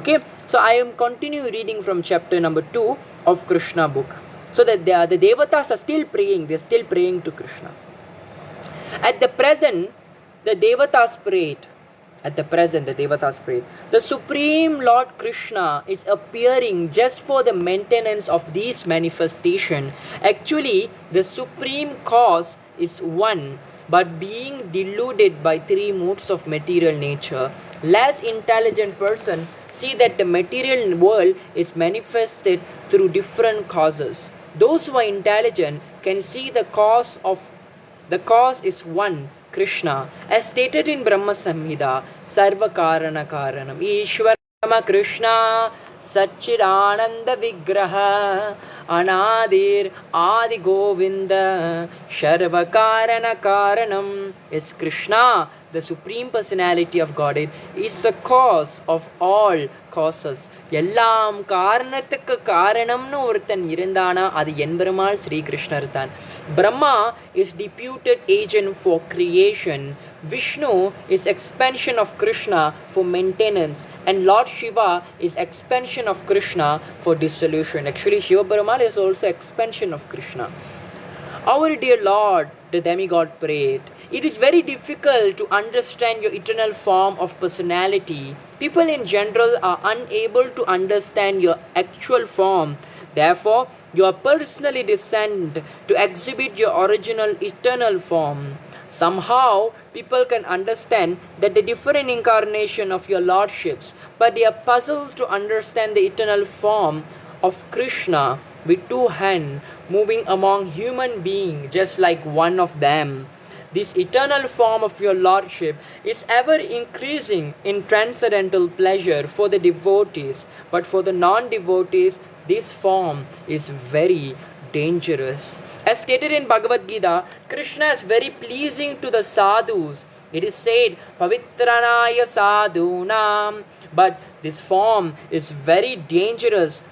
Okay, so I am continue reading from chapter number 2 of Kṛṣṇa book. So that the Devatas are still praying, they are still praying to Kṛṣṇa. At the present, the Devatas prayed. At the present, the Devatas prayed. The Supreme Lord Kṛṣṇa is appearing just for the maintenance of these manifestation. Actually, the Supreme Cause is one, but being deluded by three moods of material nature. Less intelligent person see that the material world is manifested through different causes. Those who are intelligent can see the cause is one, Krishna. As stated in Brahma Samhita, Sarva Karana Karanam. Ishwarama Krishna Satchidananda Vigraha Anadir Adi Govinda Sarva Karana Karanam. Is Krishna, the Supreme Personality of Godhead, is the cause of all causes. எல்லாம் காரணத்துக்கு காரணம்னு ஒருத்தன் இருந்தானா அது என்பெருமாள் ஸ்ரீ கிருஷ்ணர் தான். Brahma is deputed agent for creation. Vishnu is expansion of Krishna for maintenance, and Lord Shiva is expansion of Krishna for dissolution. Actually, Shiva Perumal is also expansion of Krishna. Our dear Lord, the demigod, prayed. It is very difficult to understand your eternal form of personality. People in general are unable to understand your actual form. Therefore, you are personally destined to exhibit your original eternal form. Somehow, people can understand that the different incarnation of your lordships, but they are puzzled to understand the eternal form of Krishna with two hands moving among human beings just like one of them. This eternal form of your lordship is ever increasing in transcendental pleasure for the devotees, but for the non-devotees, this form is very dangerous. As stated in Bhagavad Gita, Krishna is very pleasing to the sadhus. It is said, Pavitranaya sadhunam. But this form is very dangerous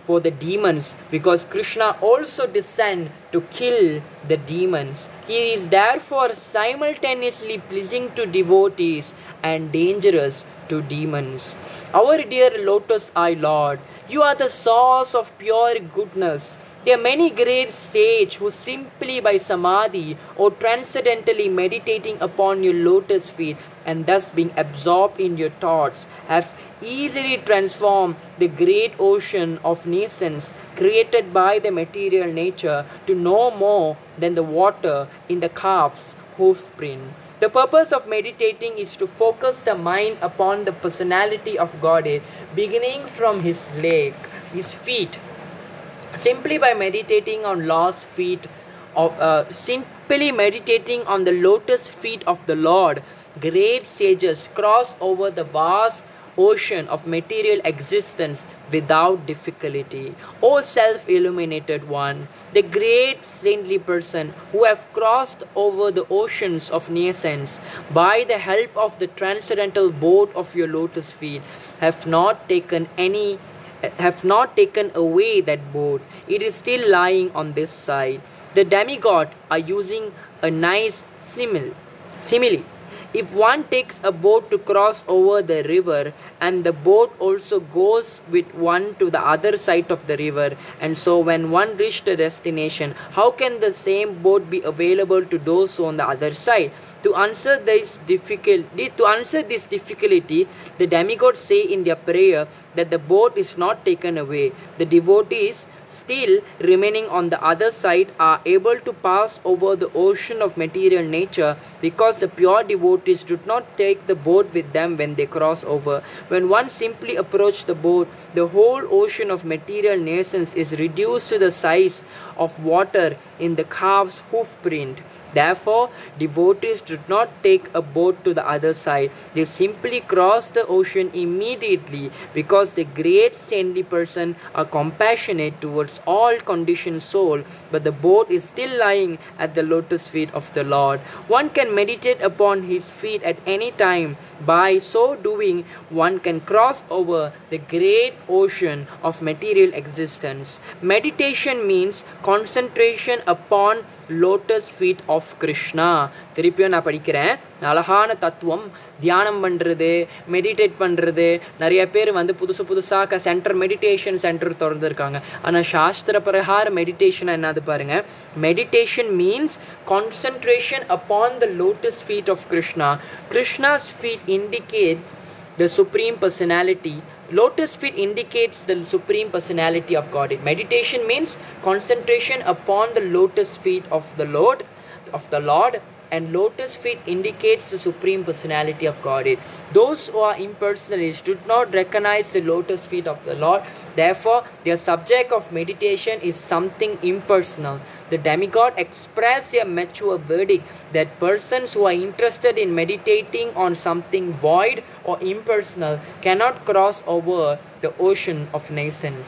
for the demons, because Krishna also descends to kill the demons. He is therefore simultaneously pleasing to devotees and dangerous to demons. Our dear Lotus Eye Lord, you are the source of pure goodness. There are many great sages who simply by samadhi or transcendentally meditating upon your lotus feet and thus being absorbed in your thoughts have easily transformed the great ocean of nescience created by the material nature to no more than the water in the calf's hoofprint. The purpose of meditating is to focus the mind upon the personality of Godhead, beginning from his feet. Simply by meditating on simply meditating on the lotus feet of the Lord, great sages cross over the vast ocean of material existence without difficulty. O self-illuminated one, the great saintly person who have crossed over the oceans of nescience by the help of the transcendental boat of your lotus feet have not taken away that boat. It is still lying on this side. The demigods are using a nice simile. If one takes a boat to cross over the river, and the boat also goes with one to the other side of the river, and so when one reaches the destination, how can the same boat be available to those on the other side? To answer this difficulty, the demigods say in their prayer that the boat is not taken away. The devotees, still remaining on the other side, are able to pass over the ocean of material nature because the pure devotees do not take the boat with them when they cross over. When one simply approaches the boat, the whole ocean of material nescience is reduced to the size of water in the calf's hoofprint. Therefore, devotees do not take a boat to the other side. They simply cross the ocean immediately because the great saintly person are compassionate towards all conditioned soul, but the boat is still lying at the lotus feet of the Lord. One can meditate upon his feet at any time. By so doing, one can cross over the great ocean of material existence. Meditation means concentration upon lotus feet of Kṛṣṇa. திருப்பியும் நான் நான் படிக்கிறேன். அழகான தத்துவம். தியானம் பண்ணுறது, meditate பண்ணுறது, நிறைய பேர் புதுசாக சென்டர் மெடிடேஷன் சென்டர் திறந்துருக்காங்க. ஆனால் சாஸ்திர பிரகாரம் மெடிடேஷன் என்னது பாருங்க. Meditation means concentration upon the lotus feet of Krishna. Krishna's feet indicate the Supreme Personality. Lotus feet indicates the Supreme Personality of Godhead. Meditation means concentration upon the lotus feet of the Lord, and lotus feet indicates the Supreme Personality of Godhead. Those who are impersonalists do not recognize the lotus feet of the Lord. Therefore, their subject of meditation is something impersonal. The demigod express their mature verdict that persons who are interested in meditating on something void or impersonal cannot cross over the ocean of nations.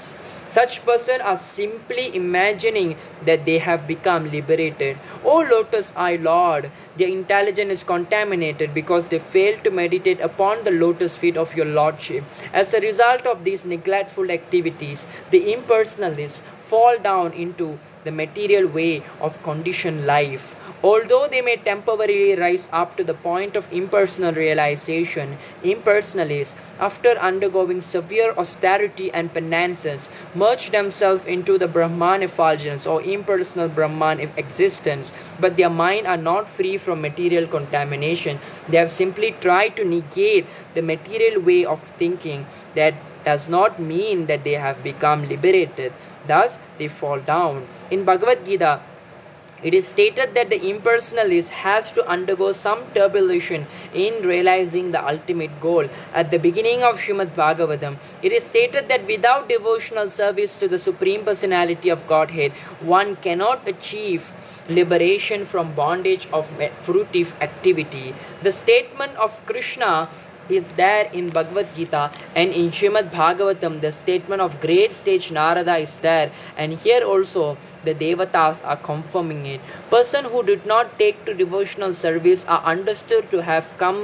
Such persons are simply imagining that they have become liberated. O Lotus Eye Lord, their intelligence is contaminated because they fail to meditate upon the lotus feet of your Lordship. As a result of these neglectful activities, the impersonalists fall down into the material way of conditioned life. Although they may temporarily rise up to the point of impersonal realization, impersonalists, after undergoing severe austerity and penances, merge themselves into the Brahman effulgence or impersonal Brahman existence, but their mind are not free from material contamination. They have simply tried to negate the material way of thinking. That does not mean that they have become liberated. Thus, they fall down. In Bhagavad Gita, it is stated that the impersonalist has to undergo some tribulation in realizing the ultimate goal. At the beginning of Srimad Bhagavatam, it is stated that without devotional service to the Supreme Personality of Godhead, one cannot achieve liberation from bondage of fruitive activity. The statement of Kṛṣṇa is there in Bhagavad Gita, and in Srimad Bhagavatam the statement of great sage Narada is there, and here also the Devatas are confirming it. Persons who did not take to devotional service are understood to have come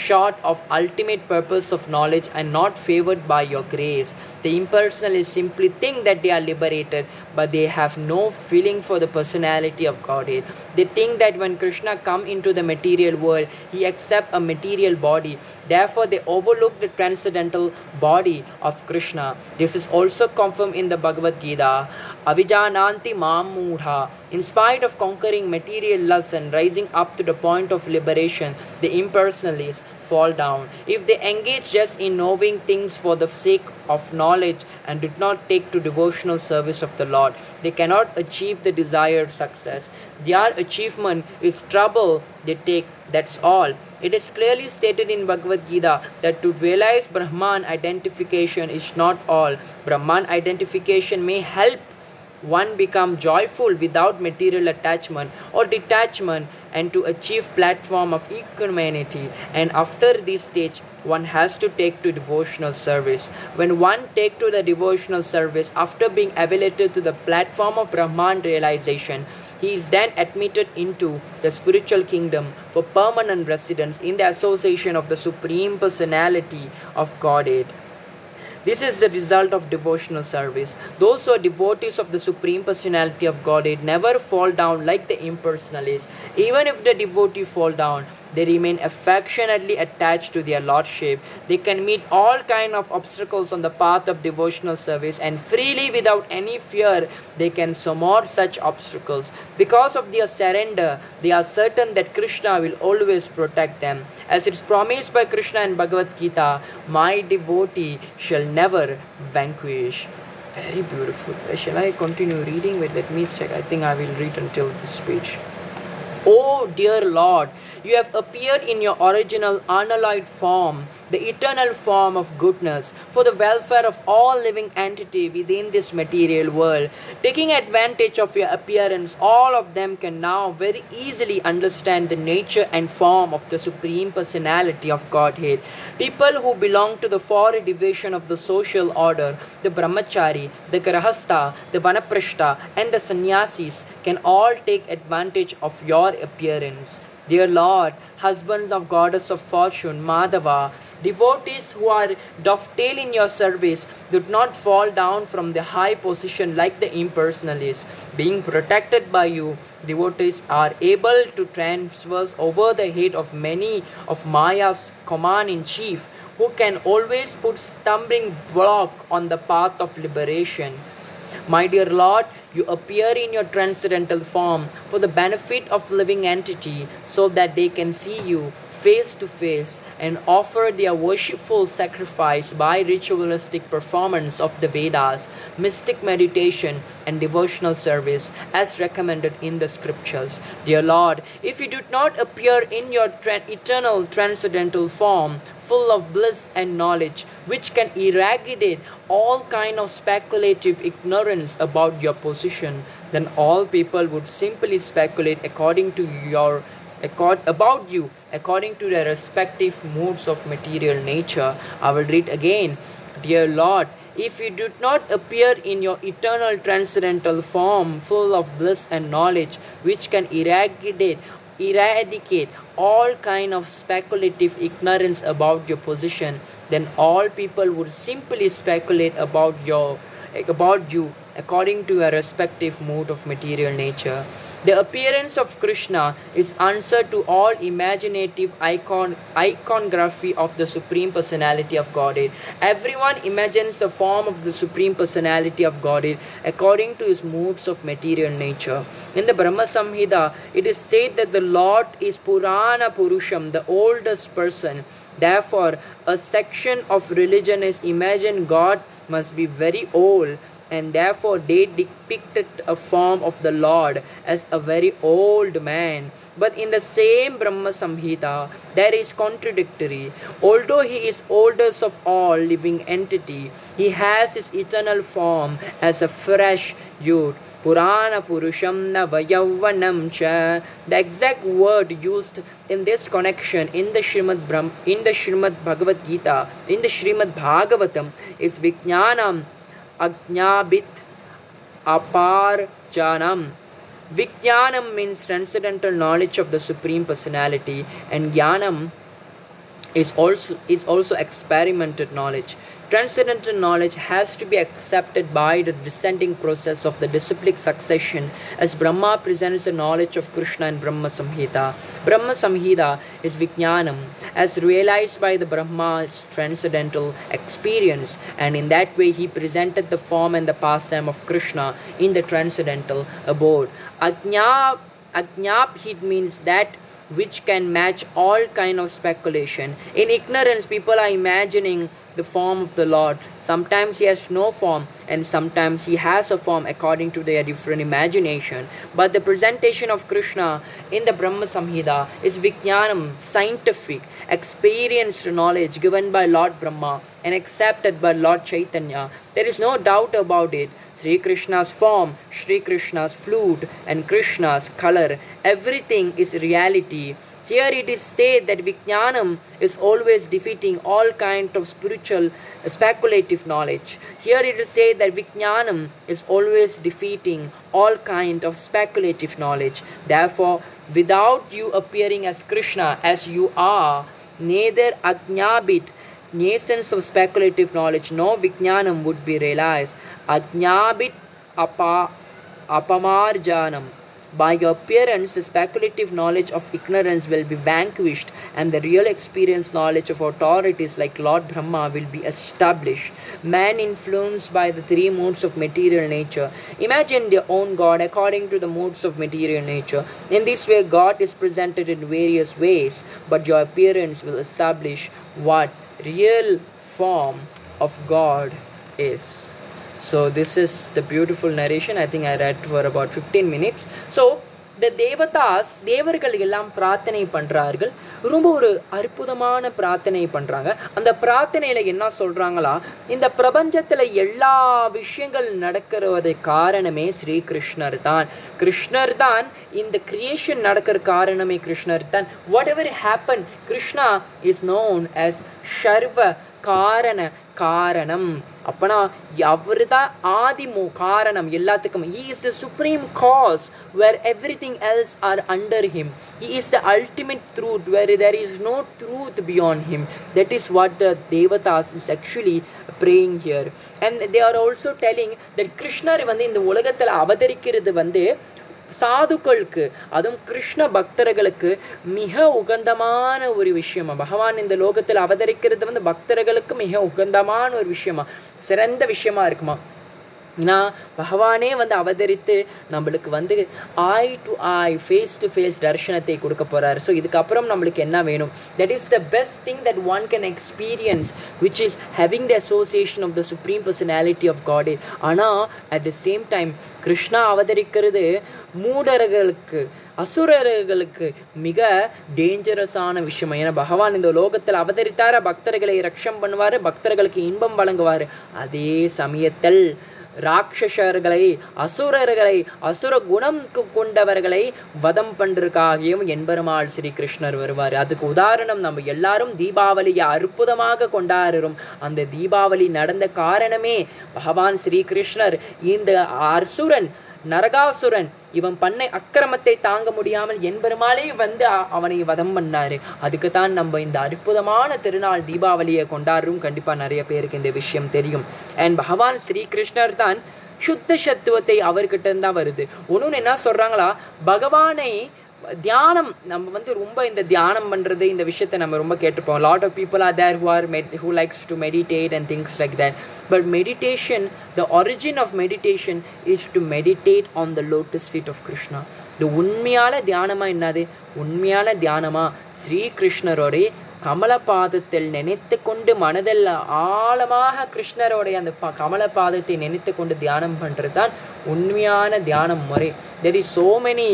short of ultimate purpose of knowledge and not favored by your grace. The impersonalists simply think that they are liberated, but they have no feeling for the personality of Godhead. They think that when Kṛṣṇa come into the material world, he accepts a material body. Therefore, they overlook the transcendental body of Kṛṣṇa. This is also confirmed in the Bhagavad Gita. Avijananti mam mudha. In spite of conquering material lust and rising up to the point of liberation, the impersonalists fall down. If they engage just in knowing things for the sake of knowledge and did not take to devotional service of the Lord, they cannot achieve the desired success. Their achievement is trouble they take, that's all. It is clearly stated in Bhagavad Gita that to realize Brahman identification is not all. Brahman identification may help one become joyful without material attachment or detachment and to achieve platform of equanimity, and after this stage one has to take to devotional service. When one take to the devotional service after being elevated to the platform of Brahman realization, he is then admitted into the spiritual kingdom for permanent residence in the association of the Supreme Personality of Godhead. This is the result of devotional service. Those who are devotees of the Supreme Personality of Godhead never fall down like the impersonalists. Even if the devotee fall down, they remain affectionately attached to their lordship. They can meet all kinds of obstacles on the path of devotional service, and freely without any fear they can surmount such obstacles. Because of their surrender, they are certain that Kṛṣṇa will always protect them. As it is promised by Kṛṣṇa in Bhagavad Gita, my devotee shall never vanquish. Very beautiful. Shall I continue reading? Wait, let me check. I think I will read until this page. O dear Lord, you have appeared in your original unalloyed form, the eternal form of goodness, for the welfare of all living entity within this material world. Taking advantage of your appearance, all of them can now very easily understand the nature and form of the Supreme Personality of Godhead. People who belong to the four divisions of the social order, the Brahmachari, the Grahastha, the Vanaprashta, and the Sannyasis, can all take advantage of your appearance. Dear Lord, husbands of goddess of fortune, Madhava, devotees who are dovetail in your service do not fall down from the high position like the impersonalists. Being protected by you, devotees are able to transverse over the head of many of Maya's command-in-chief, who can always put stumbling block on the path of liberation. My dear Lord, you appear in your transcendental form for the benefit of living entity so that they can see you face to face and offer their worshipful sacrifice by ritualistic performance of the Vedas, mystic meditation and devotional service as recommended in the scriptures. Dear Lord, if you do not appear in your eternal transcendental form, full of bliss and knowledge, which can eradicate all kind of speculative ignorance about your position, then all people would simply speculate about you according to their respective moods of material nature. I will read again. Dear Lord, if you do not appear in your eternal transcendental form, full of bliss and knowledge, which can eradicate all kind of speculative ignorance about your position, then all people would simply speculate about you according to your respective mood of material nature. The appearance of Kṛṣṇa is answer to all imaginative iconography of the Supreme Personality of Godhead. Everyone imagines the form of the Supreme Personality of Godhead according to his moods of material nature. In the Brahma Samhita, it is said that the Lord is Purana Purusham, the oldest person. Therefore, a section of religion is imagine God must be very old, and therefore they depicted a form of the Lord as a very old man. But in the same Brahma Samhita, there is contradictory. Although he is oldest of all living entity, he has his eternal form as a fresh youth. Purana Purusham Navayavvanam Cha. The exact word used in this connection in the Srimad Bhagavad Gita, in the Srimad Bhagavatam, is Vijnanam Ajnabit Aparjanam. Vijnanam means transcendental knowledge of the Supreme Personality, and Jnanam is also experimented knowledge. Transcendental knowledge has to be accepted by the descending process of the disciplic succession, as Brahma presents the knowledge of Kṛṣṇa in Brahma Samhita. Brahma Samhita is Vijnanam, as realized by the Brahma's transcendental experience, and in that way he presented the form and the pastime of Kṛṣṇa in the transcendental abode. Ajnabhid means that which can match all kind of speculation. In ignorance, people are imagining the form of the Lord. Sometimes he has no form, and sometimes he has a form according to their different imagination. But the presentation of Kṛṣṇa in the Brahma Samhita is Vijnanam, scientific, experienced knowledge given by Lord Brahma and accepted by Lord Chaitanya. There is no doubt about it. Sri Kṛṣṇa's form, Sri Kṛṣṇa's flute, and Kṛṣṇa's color, everything is reality. Here it is said that Vijnanam is always defeating all kind of spiritual speculative knowledge. Here it is said that Vijnanam is always defeating all kind of speculative knowledge. Therefore, without you appearing as Kṛṣṇa as you are, neither Ajnabit, essence of speculative knowledge, nor Vijnanam would be realized. Ajnabit Apamarjanam. By your appearance, the speculative knowledge of ignorance will be vanquished, and the real experience knowledge of authorities like Lord Brahma will be established. Man influenced by the three moods of material nature imagine their own God according to the moods of material nature. In this way, God is presented in various ways, but your appearance will establish what real form of God is. So this is the beautiful narration. I think I read for about 15 minutes. So the Devatas, தேவர்கள் எல்லாம் பிரார்த்தனை பண்றார்கள். ரொம்ப ஒரு அற்புதமான பிரார்த்தனை பண்றாங்க. அந்த பிரார்த்தனையில என்ன சொல்றாங்களா, இந்த பிரபஞ்சத்துல எல்லா விஷயங்கள் நடக்கிறத காரணமே ஸ்ரீ கிருஷ்ணர் தான். கிருஷ்ணர் தான் இந்த கிரியேஷன் நடக்கிற காரணமே கிருஷ்ணர் தான். Whatever happened, Kṛṣṇa is known as Sarva காரண காரணம். அப்பனா அவர் தான் ஆதி காரணம் எல்லாத்துக்கும். He is the supreme cause where everything else are under him. He is the ultimate truth where there is no truth beyond him. That is what the Devatas is actually praying here. And they are also telling that Krishna வந்து இந்த உலகத்துல அவதரிக்கிறது வந்து சாதுக்களுக்கு, அதுவும் கிருஷ்ண பக்தர்களுக்கு மிக உகந்தமான ஒரு விஷயமா. பகவான் இந்த லோகத்தில் அவதரிக்கிறது வந்து பக்தர்களுக்கு மிக உகந்தமான ஒரு விஷயமா, சிறந்த விஷயமா இருக்குமா. ஏன்னா பகவானே வந்து அவதரித்து நம்மளுக்கு வந்து eye to eye, face to face தர்ஷனத்தை கொடுக்க போகிறார். ஸோ இதுக்கப்புறம் நம்மளுக்கு என்ன வேணும்? That is the best thing that one can experience, which is having the association of the supreme personality of God. ஆனால் at the same time Krishna அவதரிக்கிறது மூடர்களுக்கு, அசுரர்களுக்கு மிக டேஞ்சரஸான விஷயம். ஏன்னா பகவான் இந்த லோகத்தில் அவதரித்தார பக்தர்களை ரட்சம் பண்ணுவார், பக்தர்களுக்கு இன்பம் வழங்குவார். அதே சமயத்தில் ராட்சசர்களை, அசுரர்களை, அசுர குணம் கொண்டவர்களை வதம் பண்றதுக்காகவும் என்பெருமாள் ஸ்ரீ கிருஷ்ணர் வருவார். அதுக்கு உதாரணம் நம்ம எல்லாரும் தீபாவளியை அற்புதமாக கொண்டாடுறோம். அந்த தீபாவளி நடந்த காரணமே பகவான் ஸ்ரீ கிருஷ்ணர் இந்த அசுரன் நரகாசுரன் இவன் பண்ண அக்கிரமத்தை தாங்க முடியாமல் என்பெருமாளே வந்து அவனை வதம் பண்ணாரு. அதுக்கு தான் நம்ம இந்த அற்புதமான திருநாள் தீபாவளியை கொண்டாடுறோம். கண்டிப்பா நிறைய பேருக்கு இந்த விஷயம் தெரியும். அண்ட் பகவான் ஸ்ரீ கிருஷ்ணர் தான் சுத்த சத்துவத்தை அவர்கிட்ட இருந்தா வருது. ஒன்னு என்ன சொல்றாங்களா, பகவானை தியானம் நம்ம வந்து ரொம்ப இந்த தியானம் பண்றது இந்த விஷயத்தை நம்ம ரொம்ப கேட்டிருப்போம். Lot of people are there who likes to meditate and things like that. But meditation, the origin of meditation is to meditate on the lotus feet of Krishna. இந்த உண்மையான தியானமா என்னது? உண்மையான தியானமா ஸ்ரீ கிருஷ்ணரோட கமலபாதத்தில் நினைத்து கொண்டு மனதில் ஆழமாக கிருஷ்ணரோடைய அந்த கமலபாதத்தை நினைத்து கொண்டு தியானம் பண்ணுறது தான் உண்மையான தியானம் முறை. There is so many.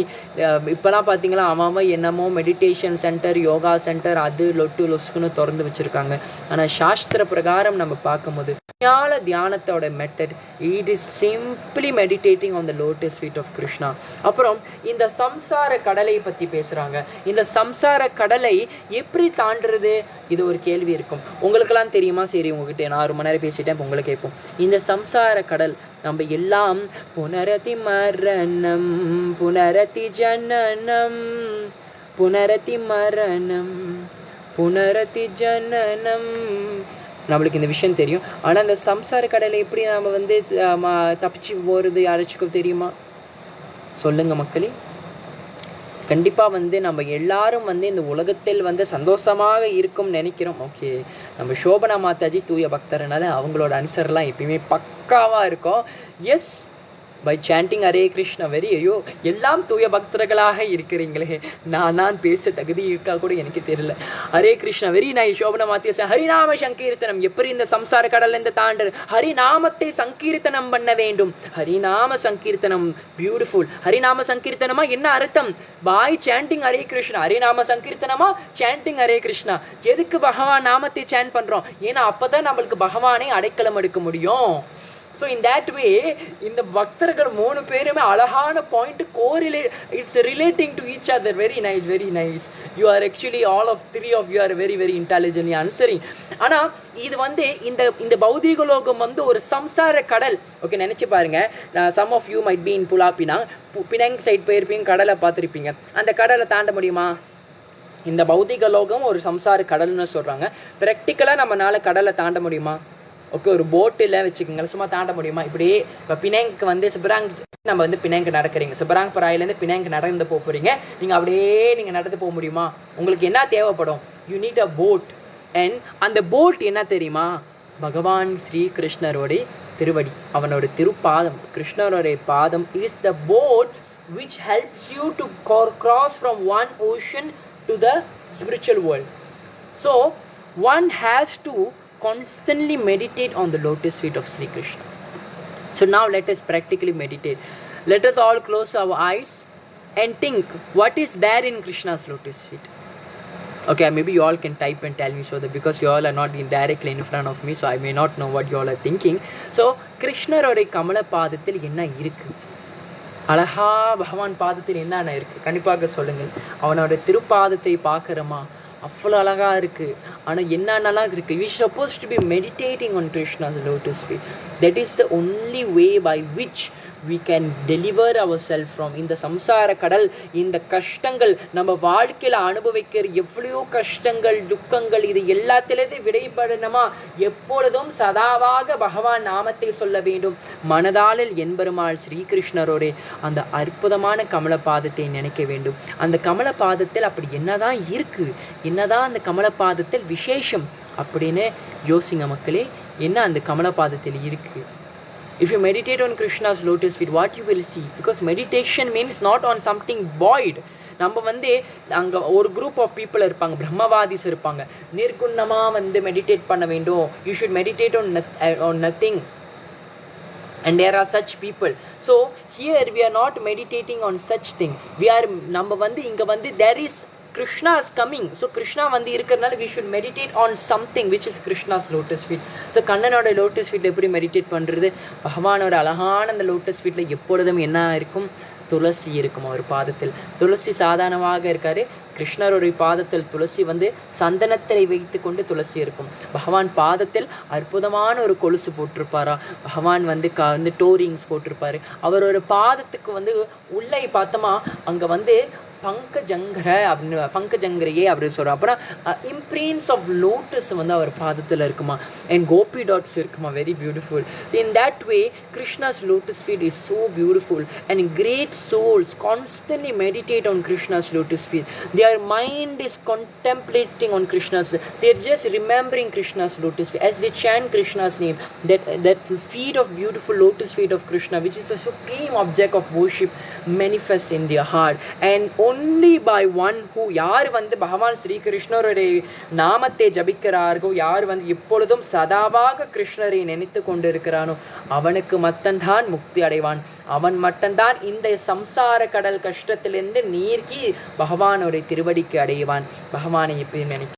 இப்போலாம் பார்த்தீங்களா அவன் என்னமோ மெடிடேஷன் சென்டர், யோகா சென்டர், அது லொட்டு லொஸ்குன்னு திறந்து வச்சுருக்காங்க. ஆனால் சாஸ்திர பிரகாரம் நம்ம பார்க்கும்போது உண்மையான தியானத்தோட method it is simply meditating on the lotus feet of Krishna. அப்புறம் இந்த சம்சார கடலை பற்றி பேசுகிறாங்க. இந்த சம்சார கடலை எப்படி தாண்டுறது, இது ஒரு கேள்வி இருக்கும். உங்களுக்கெல்லாம் தெரியுமா? சரி, உங்ககிட்ட நான் 1 மணி நேரம் பேசிட்டேன், இப்போ உங்களை கேட்போம். இந்த சம்சார கடல் நம்ம எல்லாம் புனரதி மரணம் புனரதி ஜனனம் புனரதி மரணம் புனரதி ஜனனம், நம்மளுக்கு இந்த விஷயம் தெரியும். ஆனால் அந்த சம்சார கடலை எப்படி நம்ம வந்து தப்பிச்சு போகிறது யாராச்சுக்கும் தெரியுமா? சொல்லுங்க மக்களே. கண்டிப்பாக வந்து நம்ம எல்லாரும் வந்து இந்த உலகத்தில் வந்து சந்தோஷமாக இருக்கும் நினைக்கிறோம். ஓகே, நம்ம சோபனா மாதாஜி தூய பக்தர்னால அவங்களோட ஆன்சர்லாம் எப்பயுமே பக்காவாக இருக்கும். Yes, by chanting Hare Krishna. Very ஐயோ, எல்லாம் தூய பக்தர்களாக இருக்கிறீங்களே, நான் பேச தகுதி இருக்கா கூட எனக்கு தெரியல. Hare Krishna, very nice. சோபனா மாத்தியா, ஹரிநாம சங்கீர்த்தனம். எப்படி இந்த சம்சார கடல்ல இருந்து தாண்டு ஹரிநாமத்தை சங்கீர்த்தனம் பண்ண வேண்டும். ஹரிநாம சங்கீர்த்தனம், பியூட்டிஃபுல். ஹரிநாம சங்கீர்த்தனமா என்ன அர்த்தம்? பாய் சாண்டிங் ஹரே கிருஷ்ணா. ஹரிநாம சங்கீர்த்தனமா சாண்டிங் ஹரே கிருஷ்ணா. எதுக்கு பகவான் நாமத்தை சாண்ட் பண்றோம்? ஏன்னா அப்பதான் நம்மளுக்கு பகவானை அடைக்கலம் எடுக்க முடியும். ஸோ இன் தேட் வே இந்த பக்தர்கள் 3 பேருமே அழகான point it's relating to each other. Very nice, very nice. You are actually all of 3 of you are very very intelligent answering. ஆனால் இது வந்து இந்த பௌதிக லோகம் வந்து ஒரு சம்சார கடல். ஓகே, நினச்சி பாருங்க. Some of you might be in புலாப்பினா, பினாங் சைட் போயிருப்பீங்க, கடலை பார்த்துருப்பீங்க. அந்த கடலை தாண்ட முடியுமா? இந்த பௌதிக லோகம் ஒரு சம்சார கடல்னு சொல்கிறாங்க. ப்ராக்டிக்கலாக நம்மளால கடலை தாண்ட முடியுமா? ஓகே, ஒரு போட்டில் வச்சுக்கோங்க, சும்மா தாண்ட முடியுமா? இப்படியே இப்போ பினாங்க்கு வந்து சிபராங், நம்ம வந்து பினாங்கு நடக்கிறீங்க, சிபராங் பராயிலேருந்து பினாங்கு நடந்து போகிறீங்க. நீங்கள் அப்படியே நீங்கள் நடந்து போக முடியுமா? உங்களுக்கு என்ன தேவைப்படும்? You need a boat. And அந்த போட் என்ன தெரியுமா? பகவான் ஸ்ரீ கிருஷ்ணரோடைய திருவடி, அவனோட திருப்பாதம், கிருஷ்ணரோடைய பாதம் is the boat which helps you to cross from one ocean to the spiritual world. So one has to constantly meditate on the lotus feet of Sri Krishna. So now let us practically meditate. Let us all close our eyes and think what is there in Krishna's lotus feet. Okay, maybe you all can type and tell me, so that because you all are not directly in front of me, so I may not know what you all are thinking. So Krishna ரோட கமல பாதத்தில் என்ன இருக்கு? அழகா பகவான் பாதத்தில் என்னென்ன இருக்கு? கண்டிப்பாக சொல்லுங்கள். அவனோட திருப்பாதத்தை பார்க்குறோமா? அவ்வளோ அழகாக இருக்குது. ஆனால் என்னென்னலாம் இருக்குது, we supposed to be meditating on Krishna's lotus feet. That is the only way by which we can deliver ourselves from இந்த சம்சார கடல், இந்த கஷ்டங்கள், நம்ம வாழ்க்கையில் அனுபவிக்கிற எவ்வளோ கஷ்டங்கள் துக்கங்கள், இது எல்லாத்திலேருந்து விடைபடணுமா எப்பொழுதும் சதாவாக பகவான் நாமத்தை சொல்ல வேண்டும். மனதாளில் என்பெருமாள் ஸ்ரீகிருஷ்ணரோட அந்த அற்புதமான கமலபாதத்தை நினைக்க வேண்டும். அந்த கமலபாதத்தில் அப்படி என்னதான் இருக்கு, என்னதான் அந்த கமலபாதத்தில் விசேஷம் அப்படின்னு யோசிங்க மக்களே. என்ன அந்த கமலபாதத்தில் இருக்கு? If you meditate on Krishna's lotus feet, what you will see? Because meditation means not on something void. நம்ம அங்கே ஒரு குரூப் ஆஃப் பீப்புள் இருப்பாங்க, பிரம்மவாதிஸ் இருப்பாங்க. நிர்குணமாக மெடிடேட் பண்ண வேண்டும், you should meditate on nothing. And there are such people. So here we are not meditating on such thing. We are நம்ம இங்கே there is Krishna is coming. So Krishna இருக்கிறனால we should meditate on something which is Krishna's lotus feet. So கண்ணனோட lotus feet எப்படி meditate பண்ணுறது? பகவானோட அழகான அந்த lotus feetல எப்பொழுதும் என்ன இருக்கும்? துளசி இருக்கும் அவர் பாதத்தில். துளசி சாதாரணமாக இருக்காரு, கிருஷ்ணருடைய பாதத்தில் துளசி சந்தனத்தை வைத்து கொண்டு துளசி இருக்கும். பகவான் பாதத்தில் அற்புதமான ஒரு கொலுசு போட்டிருப்பாரா, பகவான் டோரிங்ஸ் போட்டிருப்பாரு. அவரோட பாதத்துக்கு உள்ளே பார்த்தோமா அங்கே பங்கஜங்கர அப்படின்னு பங்கஜங்கரையே அப்படின்னு சொல்கிறோம். அப்புறம் இம்ப்ரீன்ஸ் ஆஃப் லோட்டஸ் அவர் பாதத்தில் இருக்குமா, அண்ட் கோபி டாட்ஸ் இருக்குமா, very beautiful. In that way Krishna's lotus feet is so beautiful and great souls constantly meditate on Krishna's lotus feet. Their mind is contemplating on Krishna's, they're just remembering Krishna's lotus feet as they chant Krishna's name. That feet of beautiful lotus feet of Krishna, which is the supreme object of worship, manifest in their heart. And only by one who யார் பகவான் ஸ்ரீ கிருஷ்ணருடைய நாமத்தை ஜபிக்கிறார்களோ, யார் எப்பொழுதும் சதாவாக கிருஷ்ணரை நினைத்து கொண்டு இருக்கிறானோ அவனுக்கு மட்டும்தான் முக்தி அடைவான். அவன் மட்டும்தான் இந்த சம்சார கடல் கஷ்டத்திலிருந்து நீர்க்கி பகவானுடைய திருவடிக்கு அடைவான். பகவானை எப்படி நினைக்க